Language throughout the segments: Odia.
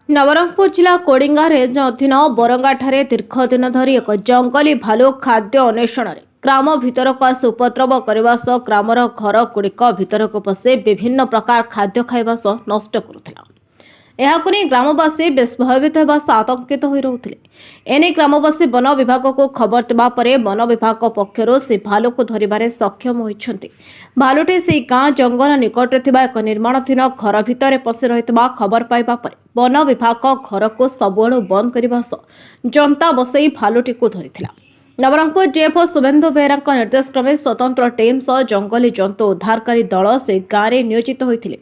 ନବରଙ୍ଗପୁର ଜିଲ୍ଲା କୋଡିଙ୍ଗା ରେଞ୍ଜ ଅଧୀନ ବରଙ୍ଗାଠାରେ ଦୀର୍ଘ ଦିନ ଧରି ଏକ ଜଙ୍ଗଲୀ ଭାଲୁ ଖାଦ୍ୟ ଅନ୍ୱେଷଣରେ ଗ୍ରାମ ଭିତରକୁ ଆସି ଉପଦ୍ରବ କରିବା ସହ ଗ୍ରାମର ଘରଗୁଡ଼ିକ ଭିତରକୁ ପଶି ବିଭିନ୍ନ ପ୍ରକାର ଖାଦ୍ୟ ଖାଇବା ସହ ନଷ୍ଟ କରୁଥିଲା। ଏହାକୁ ନେଇ ଗ୍ରାମବାସୀ ବେଶ ଭୟଭୀତ ହେବା ସହ ଆତଙ୍କିତ ହୋଇ ରହୁଥିଲେ। ଏନେଇ ଗ୍ରାମବାସୀ ବନ ବିଭାଗକୁ ଖବର ଦେବା ପରେ ବନ ବିଭାଗ ପକ୍ଷରୁ ସେ ଭାଲୁକୁ ଧରିବାରେ ସକ୍ଷମ ହୋଇଛନ୍ତି। ଭାଲୁଟି ସେହି ଗାଁ ଜଙ୍ଗଲ ନିକଟରେ ଥିବା ଏକ ନିର୍ମାଣାଧୀନ ଘର ଭିତରେ ପଶି ରହିଥିବା ଖବର ପାଇବା ପରେ ବନ ବିଭାଗ ଘରକୁ ସବୁଆଡୁ ବନ୍ଦ କରିବା ସହ ଜନ୍ତା ବସେଇ ଭାଲୁଟିକୁ ଧରିଥିଲା। ନବରଙ୍ଗପୁର ଡିଏଫଓ ଶୁଭେନ୍ଦୁ ବେହେରାଙ୍କ ନିର୍ଦ୍ଦେଶ କ୍ରମେ ସ୍ୱତନ୍ତ୍ର ଟିମ୍ ସହ ଜଙ୍ଗଲୀ ଜନ୍ତୁ ଉଦ୍ଧାରକାରୀ ଦଳ ସେ ଗାଁରେ ନିୟୋଜିତ ହୋଇଥିଲେ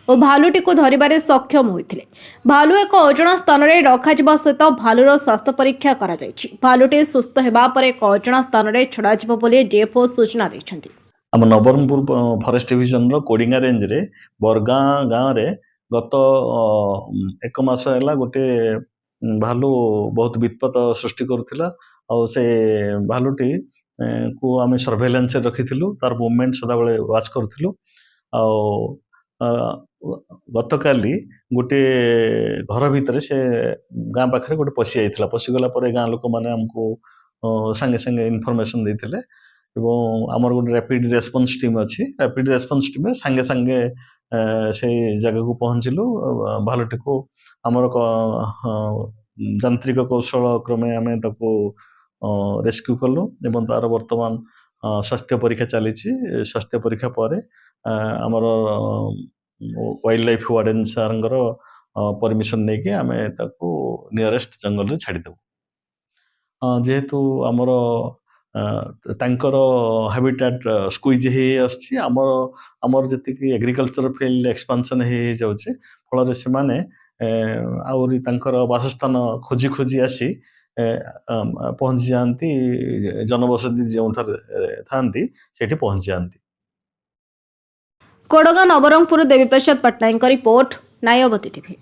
ଓ ଭାଲୁଟିକୁ ଧରିବାରେ ସକ୍ଷମ ହୋଇଥିଲେ। ଭାଲୁ ଏକ ଅଜଣା ସ୍ଥାନରେ ରଖାଯିବା ସହିତ ଭାଲୁର ସ୍ୱାସ୍ଥ୍ୟ ପରୀକ୍ଷା କରାଯାଇଛି। ଭାଲୁଟି ସୁସ୍ଥ ହେବା ପରେ ଏକ ଅଜଣା ସ୍ଥାନରେ ଛଡ଼ାଯିବ ବୋଲି ଡିଏଫଓ ସୂଚନା ଦେଇଛନ୍ତି। ଆମ ନବରଙ୍ଗପୁର ଫରେଷ୍ଟ ଡିଭିଜନର କୋଡିଙ୍ଗା ରେଞ୍ଜରେ ବରଗାଁ ଗାଁରେ ଗତ 1 ମାସ ହେଲା ଗୋଟେ ଭାଲୁ ବହୁତ ବିପଦ ସୃଷ୍ଟି କରୁଥିଲା। ଆଉ ସେ ଭାଲୁଟି କୁ ଆମେ ସର୍ଭେଲାନ୍ସରେ ରଖିଥିଲୁ, ତାର ମୁଭମେଣ୍ଟ ସଦାବେଳେ ୱାଚ୍ କରୁଥିଲୁ। ଆଉ ଗତକାଲି ଗୋଟେ ଘର ଭିତରେ ସେ ଗାଁ ପାଖରେ ଗୋଟେ ପଶି ଯାଇଥିଲା। ପଶିଗଲା ପରେ ଗାଁ ଲୋକମାନେ ଆମକୁ ସାଙ୍ଗେ ସାଙ୍ଗେ ଇନଫର୍ମେସନ୍ ଦେଇଥିଲେ ଏବଂ ଆମର ଗୋଟେ ରାପିଡ୍ ରେସ୍ପନ୍ସ ଟିମ୍ ଅଛି। ରାପିଡ୍ ରେସ୍ପନ୍ସ ଟିମ୍ରେ ସାଙ୍ଗେ ସାଙ୍ଗେ ସେଇ ଜାଗାକୁ ପହଞ୍ଚିଲୁ। ଭାଲୁଟିକୁ ଆମର ଯାନ୍ତ୍ରିକ କୌଶଳ କ୍ରମେ ଆମେ ତାକୁ ରେସ୍କ୍ୟୁ କଲୁ ଏବଂ ତାର ବର୍ତ୍ତମାନ ସ୍ୱାସ୍ଥ୍ୟ ପରୀକ୍ଷା ଚାଲିଛି। ସ୍ୱାସ୍ଥ୍ୟ ପରୀକ୍ଷା ପରେ ଆମର ୱାଇଲ୍ଡ ଲାଇଫ୍ ୱାର୍ଡେନ୍ ସାର୍ଙ୍କର ପରମିଶନ୍ ନେଇକି ଆମେ ତାକୁ ନିୟରେଷ୍ଟ ଜଙ୍ଗଲରେ ଛାଡ଼ିଦେବୁ। ଯେହେତୁ ଆମର ତାଙ୍କର ହାବିଟାଟ୍ ସ୍କୁଇଜ୍ ହେଇ ଆସୁଛି, ଆମର ଯେତିକି ଏଗ୍ରିକଲଚର ଫିଲ୍ଡ ଏକ୍ସପାନ୍ସନ୍ ହେଇଯାଉଛି, ଫଳରେ ସେମାନେ ଆହୁରି ତାଙ୍କର ବାସସ୍ଥାନ ଖୋଜି ଖୋଜି ଆସି ପହଞ୍ଚି ଯାଆନ୍ତି ଜନବସତି ଯେଉଁଠାରେ ଥାଆନ୍ତି ସେଇଠି ପହଞ୍ଚି ଯାଆନ୍ତି। କୋଡଗାଁ ନବରଙ୍ଗପୁର ଦେବୀପ୍ରସାଦ ପଟ୍ଟନାୟକଙ୍କ ରିପୋର୍ଟ, ନାୟବତୀ ଟିଭି।